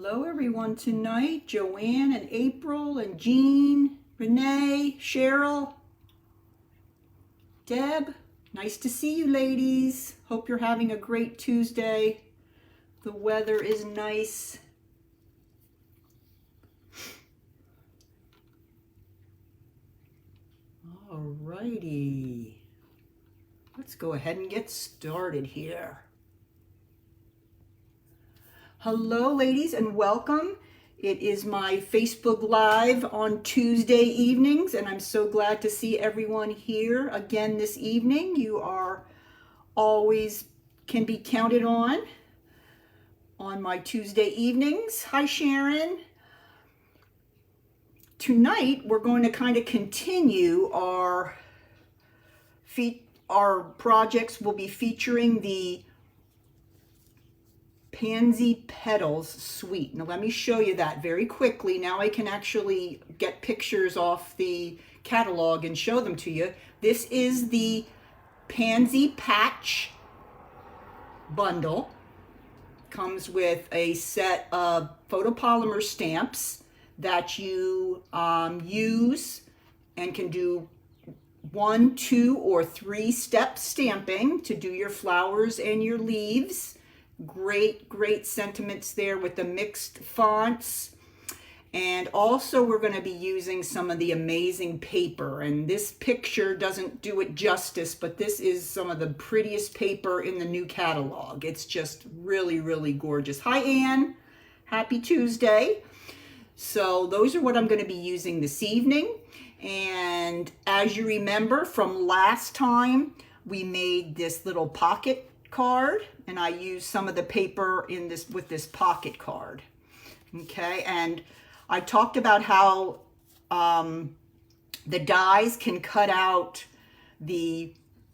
Hello everyone tonight. Joanne and April and Jean, Renee, Cheryl, Deb. Nice to see you ladies. Hope you're having a great Tuesday. The weather is nice. Alrighty. Let's go ahead and get started here. Hello ladies and welcome. It is my Facebook Live on Tuesday evenings and I'm so glad to see everyone here again this evening. You are always can be counted on my Tuesday evenings. Hi Sharon. Tonight we're going to kind of continue our projects. Will be featuring the Pansy Petals Suite. Now let me show you that very quickly. Now I can actually get pictures off the catalog and show them to you. This is the Pansy Patch bundle. Comes with a set of photopolymer stamps that you use and can do 1, 2, or 3 step stamping to do your flowers and your leaves. Great sentiments there with the mixed fonts. And also we're going to be using some of the amazing paper, and this picture doesn't do it justice, but this is some of the prettiest paper in the new catalog. It's just really gorgeous. Hi Anne, happy Tuesday. So those are what I'm going to be using this evening. And as you remember from last time, we made this little pocket card, and I used some of the paper in this with this pocket card. Okay, and I talked about how the dies can cut out the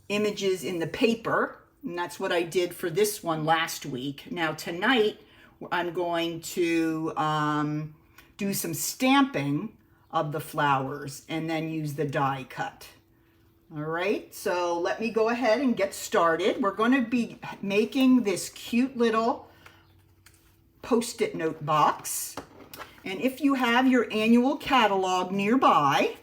images in the paper, and that's what I did for this one last week. Now tonight I'm going to do some stamping of the flowers and then use the die cut. All right, so let me go ahead and get started. We're going to be making this cute little Post-it note box. And if you have your annual catalog nearby,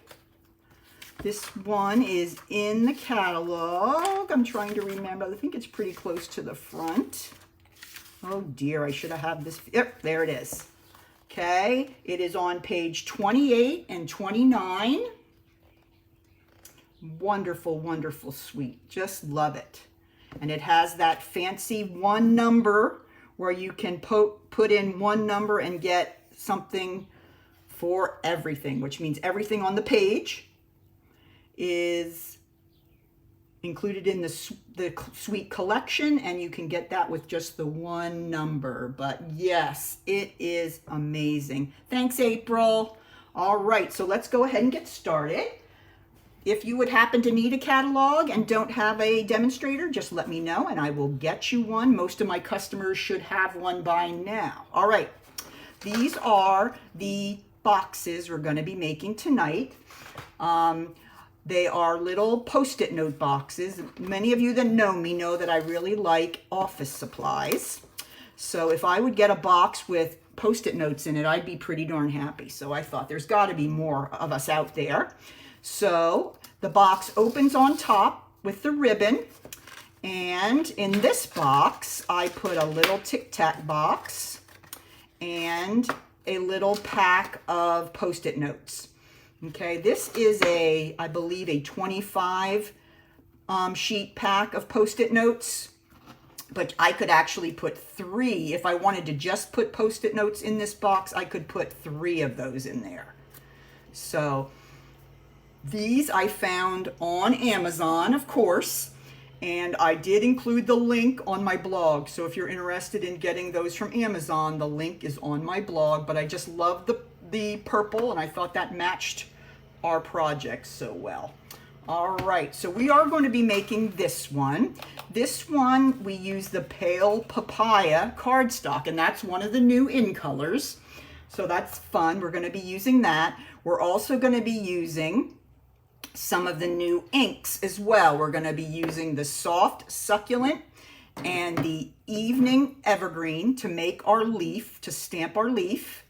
this one is in the catalog. I'm trying to remember. I think it's pretty close to the front. Oh dear, I should have had this. Yep, there it is. Okay, it is on page 28 and 29. Wonderful suite. Just love it. And it has that fancy one number where you can put in one number and get something for everything, which means everything on the page is included in the suite collection, and you can get that with just the one number. But yes, it is amazing. Thanks, April. All right, so let's go ahead and get started. If you would happen to need a catalog and don't have a demonstrator, just let me know and I will get you one. Most of my customers should have one by now. All right, these are the boxes we're going to be making tonight. They are little Post-it note boxes. Many of you that know me know that I really like office supplies. So if I would get a box with Post-it notes in it, I'd be pretty darn happy. So I thought there's got to be more of us out there. So the box opens on top with the ribbon, and in this box I put a little Tic Tac box and a little pack of Post-it notes. Okay, this is I believe a 25 sheet pack of Post-it notes, but I could actually put 3. If I wanted to just put Post-it notes in this box, I could put 3 of those in there. So these I found on Amazon, of course, and I did include the link on my blog. So if you're interested in getting those from Amazon, the link is on my blog. But I just love the purple, and I thought that matched our project so well. All right, so we are going to be making this one. This one, we use the Pale Papaya cardstock, and that's one of the new in colors. So that's fun. We're going to be using that. We're also going to be using some of the new inks as well. We're going to be using the Soft Succulent and the evening evergreen to make our leaf, to stamp our leaf.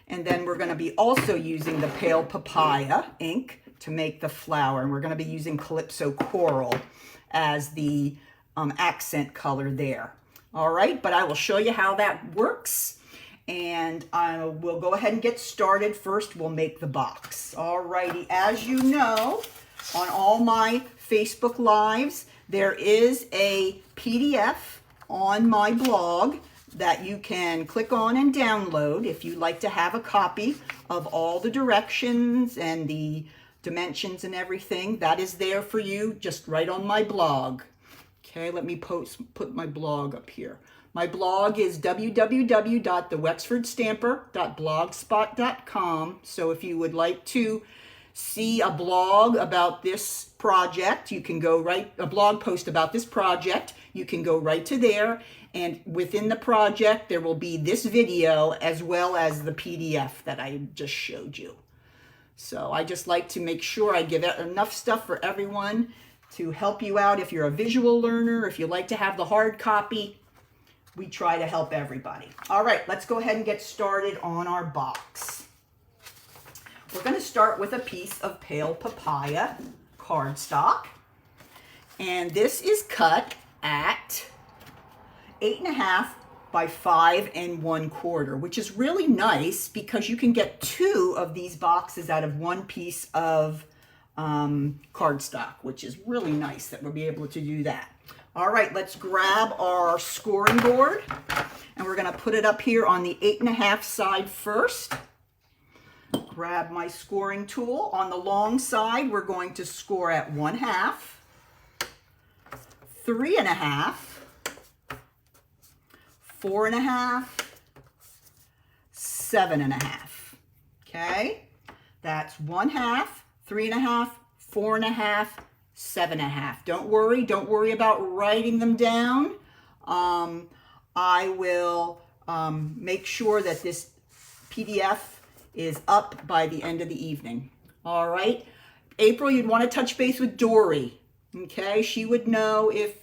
And then we're going to be also using the pale papaya ink to make the flower. And we're going to be using Calypso Coral as the accent color there. All right, but I will show you how that works. And we'll go ahead and get started. First, we'll make the box. All righty, as you know, on all my Facebook Lives, there is a PDF on my blog that you can click on and download if you'd like to have a copy of all the directions and the dimensions and everything. That is there for you, just right on my blog. Okay, let me put my blog up here. My blog is www.thewexfordstamper.blogspot.com. So if you would like to see a blog about this project, you can go a blog post about this project, you can go right to there. And within the project, there will be this video as well as the PDF that I just showed you. So I just like to make sure I give enough stuff for everyone to help you out. If you're a visual learner, if you like to have the hard copy, we try to help everybody. All right, let's go ahead and get started on our box. We're going to start with a piece of pale papaya cardstock. And this is cut at 8.5 by 5 1/4, which is really nice because you can get 2 of these boxes out of 1 piece of cardstock, which is really nice that we'll be able to do that. All right, let's grab our scoring board and we're going to put it up here on the 8.5 side first. Grab my scoring tool. On the long side, we're going to score at 1/2, 3.5, 4.5, 7.5. Okay, that's 1/2, 3.5, 4.5, 7.5. Don't worry about writing them down. I will make sure that this PDF is up by the end of the evening. All right, April, you'd want to touch base with Dory. Okay, she would know if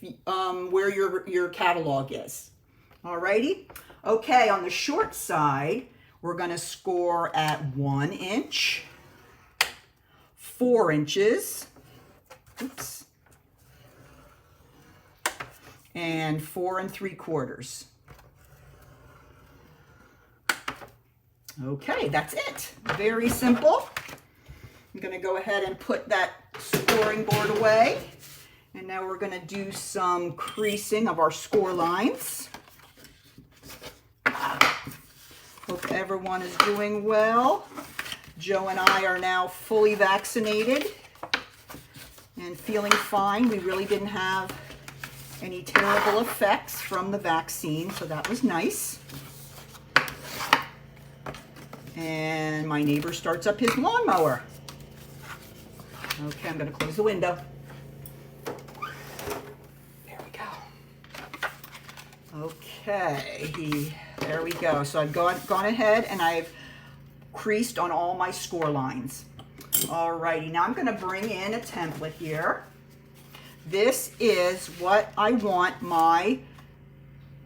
where your catalog is. All righty. Okay, on the short side, we're going to score at 1 inch, 4 inches, oops, and 4 3/4. Okay, that's it. Very simple. I'm going to go ahead and put that scoring board away. And now we're going to do some creasing of our score lines. Hope everyone is doing well. Joe and I are now fully vaccinated and feeling fine. We really didn't have any terrible effects from the vaccine, so that was nice. And my neighbor starts up his lawnmower. Okay, I'm going to close the window. There we go. Okay, there we go. So I've gone ahead and I've creased on all my score lines. Alrighty, now I'm going to bring in a template here. This is what I want my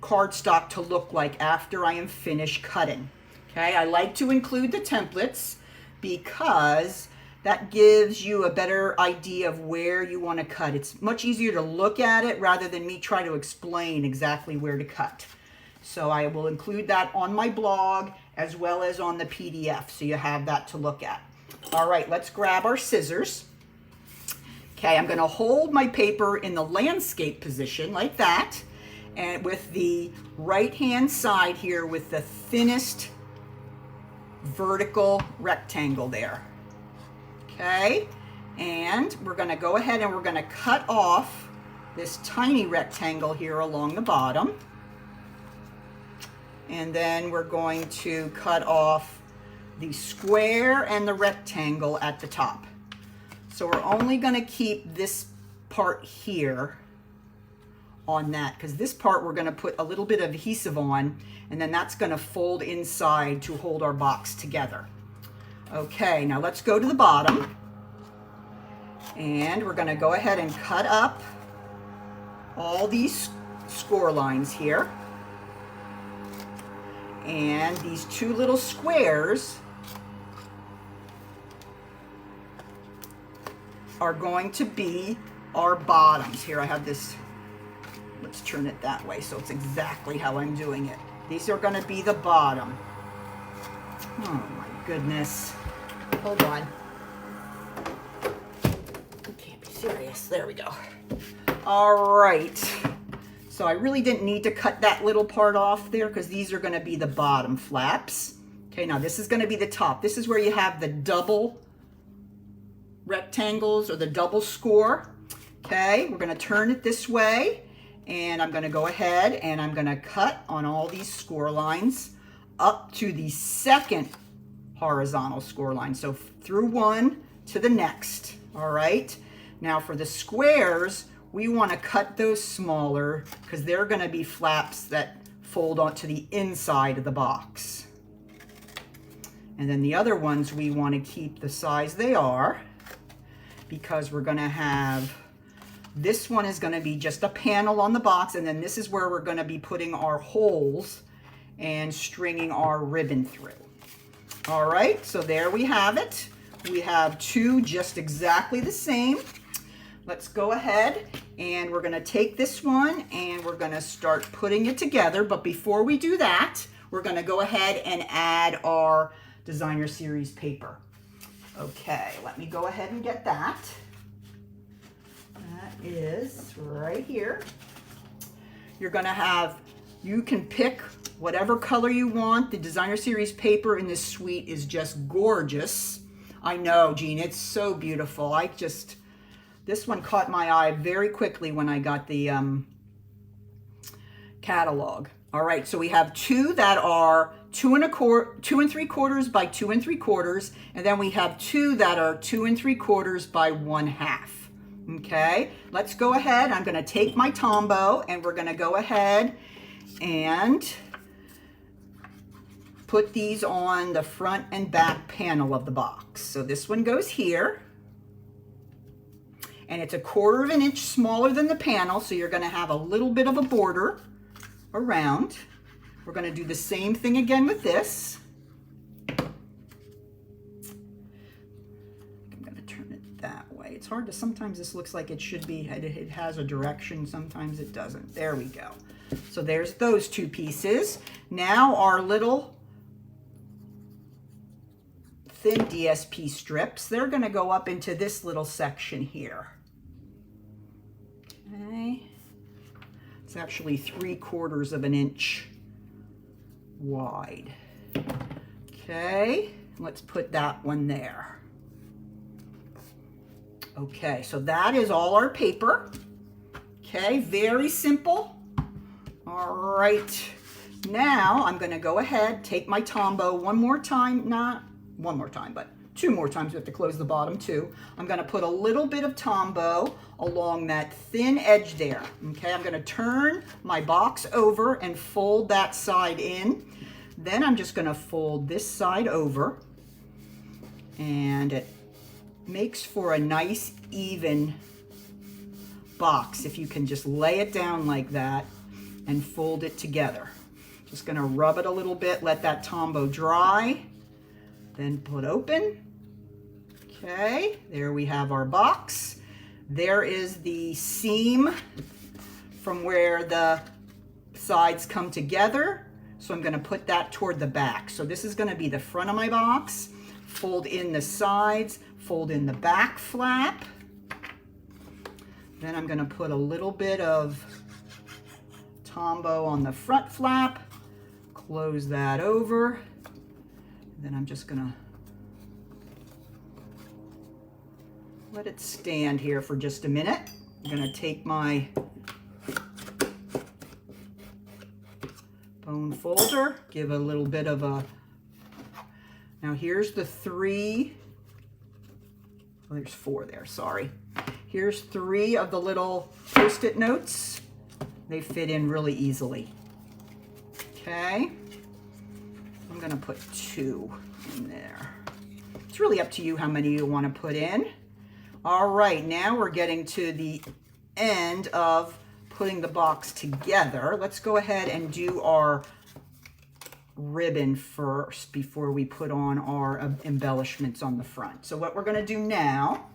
cardstock to look like after I am finished cutting. Okay, I like to include the templates because that gives you a better idea of where you want to cut. It's much easier to look at it rather than me try to explain exactly where to cut. So I will include that on my blog as well as on the PDF, so you have that to look at. All right, let's grab our scissors. Okay, I'm going to hold my paper in the landscape position like that, and with the right-hand side here with the thinnest vertical rectangle there. Okay, and we're going to go ahead and we're going to cut off this tiny rectangle here along the bottom. And then we're going to cut off the square and the rectangle at the top. So we're only going to keep this part here on that, because this part we're going to put a little bit of adhesive on, and then that's going to fold inside to hold our box together. Okay, now let's go to the bottom, and we're going to go ahead and cut up all these score lines here. And these two little squares are going to be our bottoms. Here I have this, let's turn it that way so it's exactly how I'm doing it. These are going to be the bottom. Oh my goodness. Hold on. You can't be serious. There we go. All right. So I really didn't need to cut that little part off there because these are going to be the bottom flaps. Okay, now this is going to be the top. This is where you have the double rectangles or the double score. Okay, we're going to turn it this way, and I'm going to go ahead and I'm going to cut on all these score lines up to the second horizontal score line. So through one to the next. All right. Now for the squares, we want to cut those smaller because they're going to be flaps that fold onto the inside of the box. And then the other ones we want to keep the size they are because we're going to have, this one is going to be just a panel on the box, and then this is where we're going to be putting our holes and stringing our ribbon through. All right, so there we have it. We have two just exactly the same. Let's go ahead and we're going to take this one and we're going to start putting it together. But before we do that, we're going to go ahead and add our designer series paper. Okay, let me go ahead and get that. That is right here. You're going to have, you can pick whatever color you want. The designer series paper in this suite is just gorgeous. I know, Jean, it's so beautiful. This one caught my eye very quickly when I got the catalog. All right, so we have two that are 2 3/4 by 2 3/4, and then we have two that are 2 3/4 by 1/2. Okay, let's go ahead. I'm going to take my Tombow and we're going to go ahead and put these on the front and back panel of the box. So this one goes here. And it's 1/4 inch smaller than the panel, so you're going to have a little bit of a border around. We're going to do the same thing again with this. I'm going to turn it that way. It's hard to, sometimes this looks like it should be, it has a direction, sometimes it doesn't. There we go. So there's those two pieces. Now our little thin DSP strips, they're going to go up into this little section here. Okay. It's actually 3/4 inch wide. Okay, let's put that one there. Okay, so that is all our paper. Okay, very simple. All right, now I'm going to go ahead, take my Tombow one more time, not one more time, but 2 more times. We have to close the bottom too. I'm going to put a little bit of Tombow along that thin edge there. Okay, I'm going to turn my box over and fold that side in. Then I'm just going to fold this side over, and it makes for a nice even box if you can just lay it down like that and fold it together. Just going to rub it a little bit, let that Tombow dry, then put open. Okay, there we have our box. There is the seam from where the sides come together. So I'm going to put that toward the back. So this is going to be the front of my box. Fold in the sides, fold in the back flap. Then I'm going to put a little bit of Tombow on the front flap. Close that over. Then I'm just going to let it stand here for just a minute. I'm going to take my bone folder, give a little bit of a, now here's the 3, oh, there's 4 there, sorry. Here's 3 of the little Post-it notes. They fit in really easily. Okay, I'm going to put 2 in there. It's really up to you how many you want to put in. All right, now we're getting to the end of putting the box together, let's go ahead and do our ribbon first before we put on our embellishments on the front. So what we're going to do now,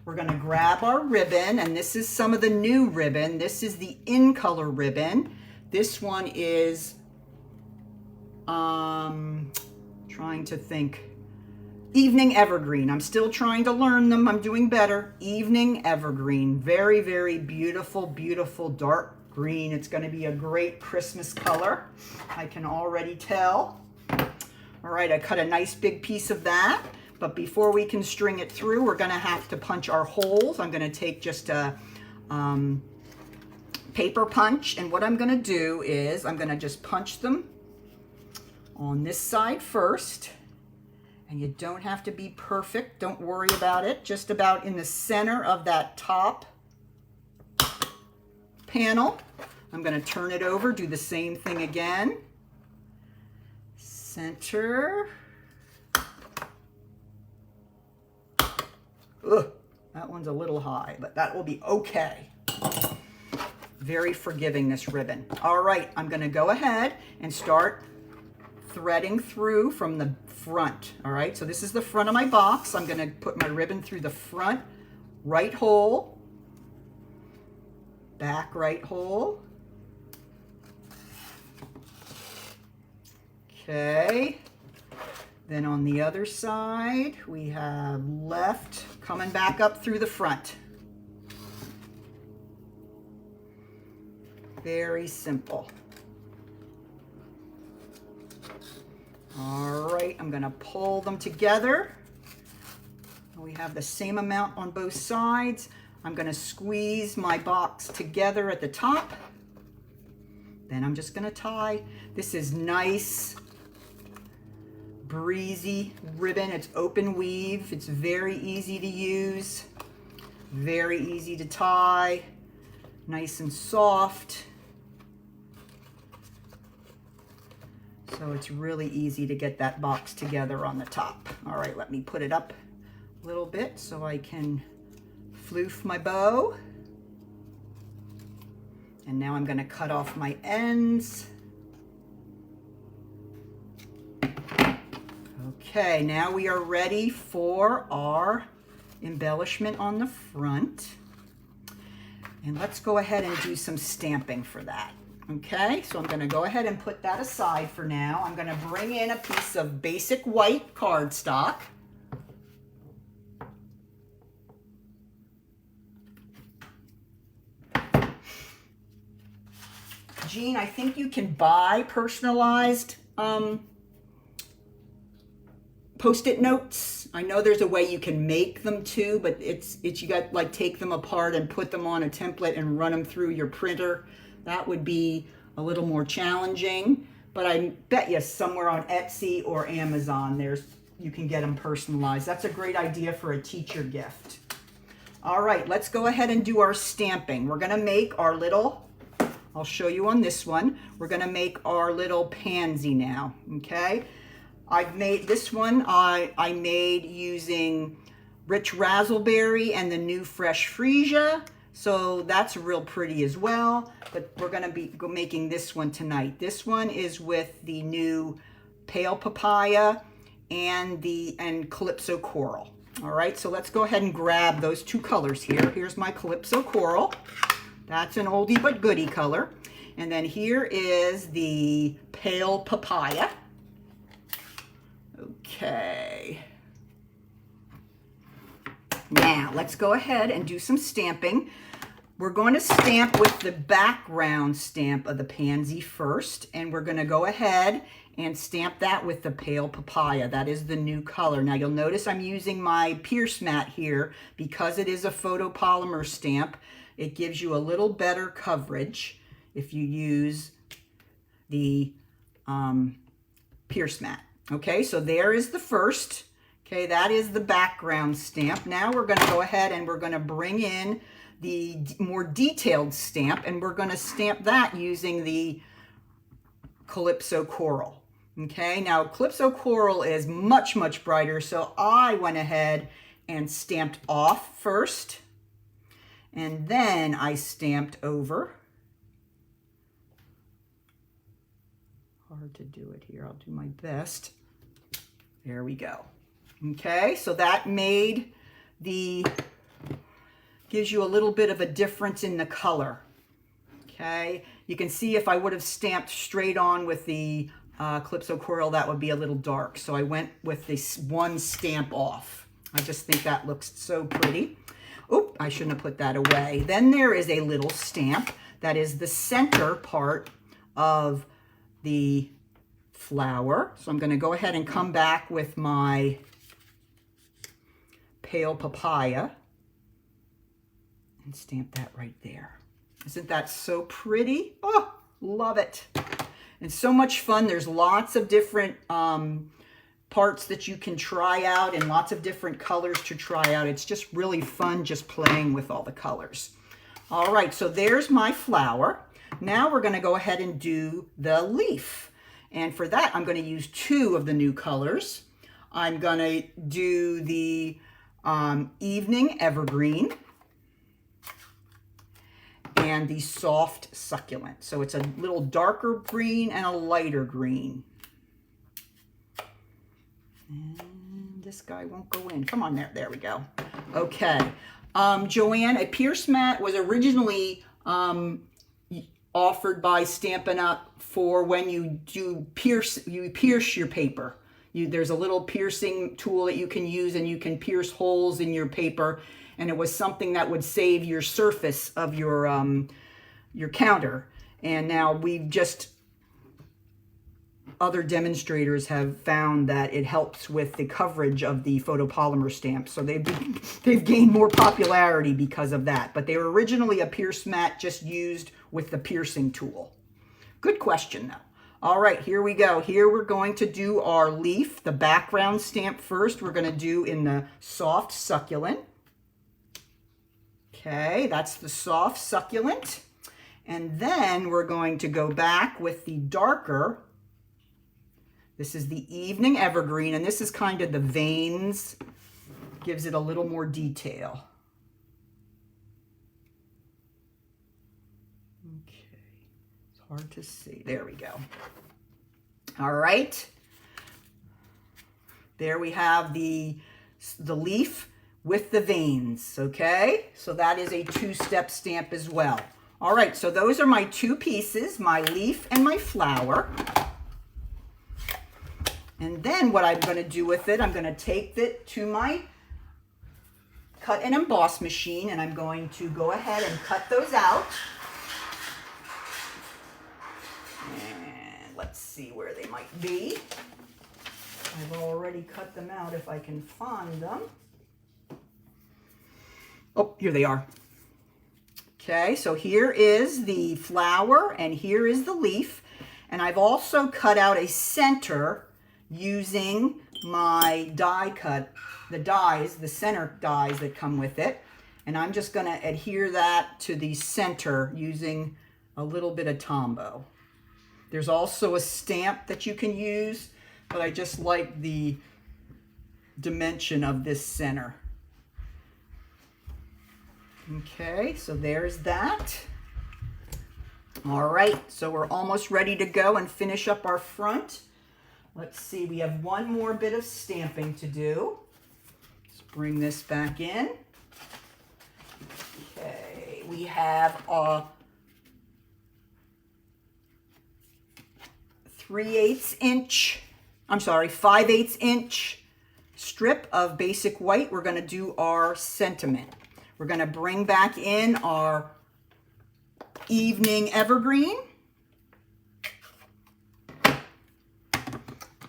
we're going to grab our ribbon, and this is some of the new ribbon. This is the In Color ribbon. This one is, trying to think, Evening Evergreen. I'm still trying to learn them. I'm doing better. Evening Evergreen. Very, very beautiful, beautiful dark green. It's going to be a great Christmas color. I can already tell. All right, I cut a nice big piece of that. But before we can string it through, we're going to have to punch our holes. I'm going to take just a paper punch. And what I'm going to do is I'm going to just punch them on this side first. And you don't have to be perfect. Don't worry about it. Just about in the center of that top panel. I'm going to turn it over, do the same thing again. Center. Ugh, that one's a little high, but that will be okay. Very forgiving, this ribbon. All right, I'm going to go ahead and start threading through from the front. All right, so this is the front of my box. I'm going to put my ribbon through the front right hole, back right hole. Okay, then on the other side we have left coming back up through the front. Very simple. All right, I'm going to pull them together. We have the same amount on both sides. I'm going to squeeze my box together at the top. Then I'm just going to tie. This is nice, breezy ribbon. It's open weave. It's very easy to use, very easy to tie, nice and soft. So it's really easy to get that box together on the top. All right, let me put it up a little bit so I can floof my bow. And now I'm going to cut off my ends. Okay, now we are ready for our embellishment on the front. And let's go ahead and do some stamping for that. Okay, so I'm going to go ahead and put that aside for now. I'm going to bring in a piece of basic white cardstock. Jean, I think you can buy personalized Post-it notes. I know there's a way you can make them too, but it's you got like take them apart and put them on a template and run them through your printer. That would be a little more challenging, but I bet you somewhere on Etsy or Amazon you can get them personalized. That's a great idea for a teacher gift. All right, let's go ahead and do our stamping. We're gonna make our little, I'll show you on this one, we're gonna make our little pansy now, okay? I've made this one, I made using Rich Razzleberry and the new Fresh Freesia. So that's real pretty as well, but we're going to be making this one tonight. This one is with the new Pale Papaya and Calypso Coral. All right, so let's go ahead and grab those two colors here. Here's my Calypso Coral. That's an oldie but goodie color. And then here is the Pale Papaya. Okay. Now, let's go ahead and do some stamping. We're going to stamp with the background stamp of the pansy first, and we're going to go ahead and stamp that with the Pale Papaya. That is the new color. Now, you'll notice I'm using my Pierce mat here because it is a photopolymer stamp. It gives you a little better coverage if you use the Pierce mat. Okay, so there is the first. Okay, that is the background stamp. Now we're going to go ahead and we're going to bring in the more detailed stamp, and we're going to stamp that using the Calypso Coral. Okay, now Calypso Coral is much, much brighter, so I went ahead and stamped off first, and then I stamped over hard to do it here. I'll do my best. There we go. Okay, so that made gives you a little bit of a difference in the color. Okay, you can see if I would have stamped straight on with the Calypso Coral, that would be a little dark. So I went with this one stamp off. I just think that looks so pretty. Oop, I shouldn't have put that away. Then there is a little stamp that is the center part of the flower. So I'm going to go ahead and come back with my Pale Papaya and stamp that right there. Isn't that so pretty? Oh, love it. And so much fun. There's lots of different parts that you can try out and lots of different colors to try out. It's just really fun just playing with all the colors. All right, so there's my flower. Now we're going to go ahead and do the leaf. And for that, I'm going to use 2 of the new colors. I'm going to do the Evening Evergreen and the Soft Succulent. So it's a little darker green and a lighter green. And this guy won't go in. Come on there. There we go. Okay. Joanne, a pierce mat was originally offered by Stampin' Up! For when you pierce your paper. There's a little piercing tool that you can use and you can pierce holes in your paper. And it was something that would save your surface of your counter. And now other demonstrators have found that it helps with the coverage of the photopolymer stamps. So they've gained more popularity because of that. But they were originally a pierce mat just used with the piercing tool. Good question though. All right, here we go. Here we're going to do our leaf, the background stamp first. We're going to do in the Soft Succulent. Okay, that's the Soft Succulent. And then we're going to go back with the darker. This is the Evening Evergreen, and this is kind of the veins, gives it a little more detail. Okay, it's hard to see. There we go. All right. There we have the leaf with the veins, okay? So that is a 2-step stamp as well. All right, so those are my 2 pieces, my leaf and my flower. And then what I'm going to do with it, I'm going to take it to my cut and emboss machine, and I'm going to go ahead and cut those out. And let's see where they might be. I've already cut them out if I can find them. Oh, here they are. Okay, so here is the flower and here is the leaf. And I've also cut out a center using my die cut, the center dies that come with it. And I'm just going to adhere that to the center using a little bit of Tombow. There's also a stamp that you can use, but I just like the dimension of this center. Okay, so there's that. All right, so we're almost ready to go and finish up our front. Let's see, we have one more bit of stamping to do. Let's bring this back in. Okay, we have a 5/8 inch strip of basic white. We're going to do our sentiment. We're going to bring back in our Evening Evergreen.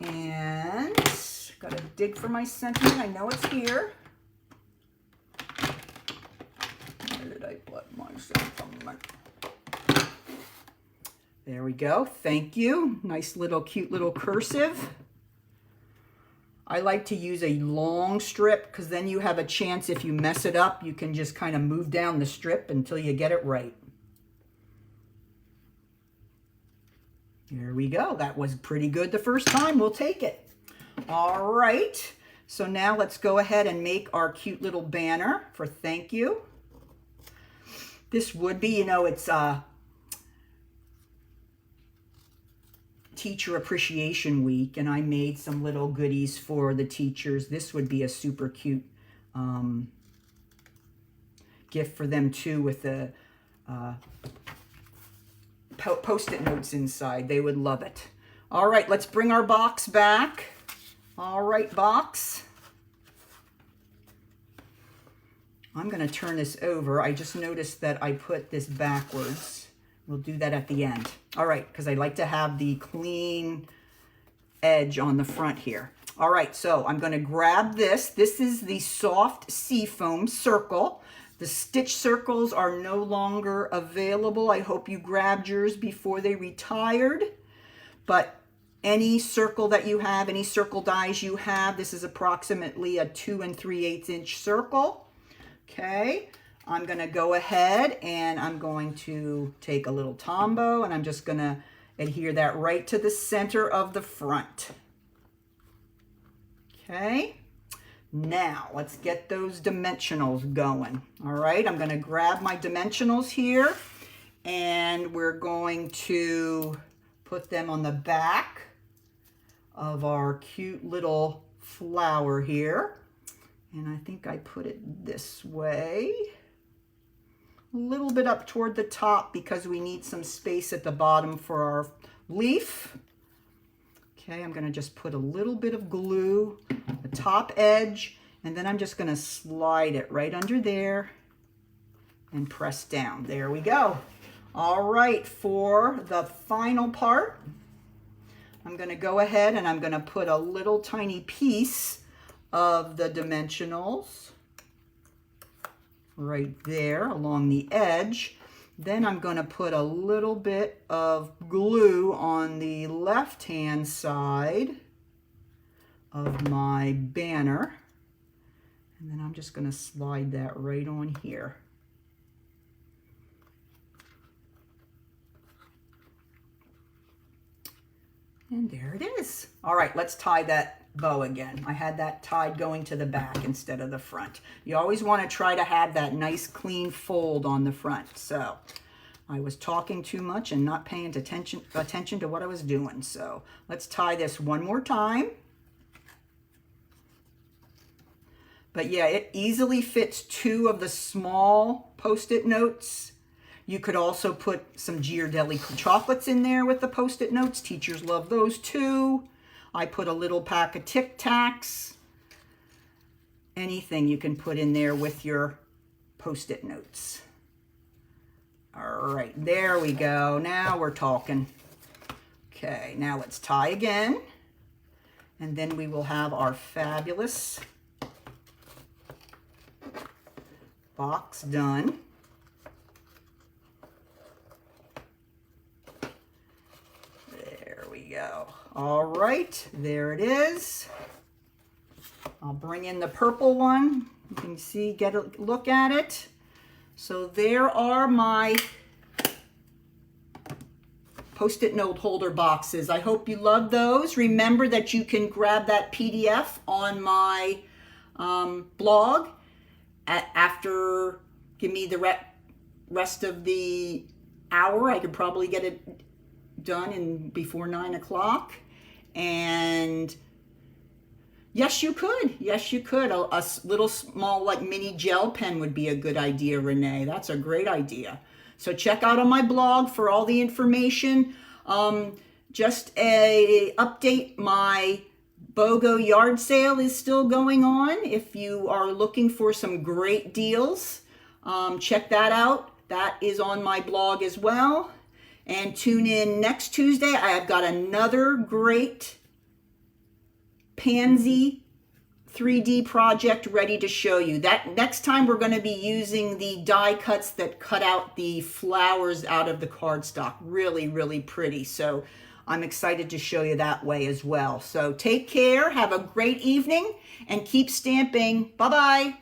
And got to dig for my sentiment. I know it's here. Where did I put my sentiment? There we go. Thank you. Nice little cute little cursive. I like to use a long strip because then you have a chance, if you mess it up, you can just kind of move down the strip until you get it right. There we go. That was pretty good the first time. We'll take it. All right. So now let's go ahead and make our cute little banner for thank you. This would be, you know, it's Teacher Appreciation Week, and I made some little goodies for the teachers. This would be a super cute gift for them too, with the Post-it notes inside. They would love it. All right, let's bring our box back. All right, box. I'm going to turn this over. I just noticed that I put this backwards. We'll do that at the end. All right, because I like to have the clean edge on the front here. All right, so I'm going to grab this. This is the soft seafoam circle. The stitch circles are no longer available. I hope you grabbed yours before they retired. But any circle that you have, any circle dies you have, this is approximately a 2 3/8 inch circle. Okay, I'm going to go ahead and I'm going to take a little Tombow and I'm just going to adhere that right to the center of the front. Okay, now let's get those dimensionals going. All right, I'm going to grab my dimensionals here and we're going to put them on the back of our cute little flower here. And I think I put it this way, a little bit up toward the top because we need some space at the bottom for our leaf. Okay, I'm going to just put a little bit of glue, the top edge, and then I'm just going to slide it right under there and press down. There we go. All right, for the final part, I'm going to go ahead and I'm going to put a little tiny piece of the dimensionals right there along the edge. Then I'm going to put a little bit of glue on the left hand side of my banner, and then I'm just going to slide that right on here. And there it is. All right, let's tie that bow again. I had that tied going to the back instead of the front. You always want to try to have that nice clean fold on the front. So I was talking too much and not paying attention to what I was doing. So let's tie this one more time. But yeah, it easily fits 2 of the small Post-it notes. You could also put some Ghirardelli chocolates in there with the Post-it notes. Teachers love those too. I put a little pack of Tic Tacs. Anything you can put in there with your Post-it notes. All right, there we go. Now we're talking. Okay, now let's tie again. And then we will have our fabulous box done. There we go. All right, there it is. I'll bring in the purple one. You can see, get a look at it. So there are my Post-it note holder boxes. I hope you love those. Remember that you can grab that PDF on my blog after, give me the rest of the hour. I could probably get it done in before 9 o'clock. And yes, you could. Yes, you could. A little small, like mini gel pen would be a good idea, Renee. That's a great idea. So check out on my blog for all the information. Just a update, my BOGO yard sale is still going on. If you are looking for some great deals, check that out. That is on my blog as well. And tune in next Tuesday. I have got another great Pansy 3D project ready to show you. That next time we're going to be using the die cuts that cut out the flowers out of the cardstock. Really, really pretty. So I'm excited to show you that way as well. So take care, have a great evening, and keep stamping. Bye-bye.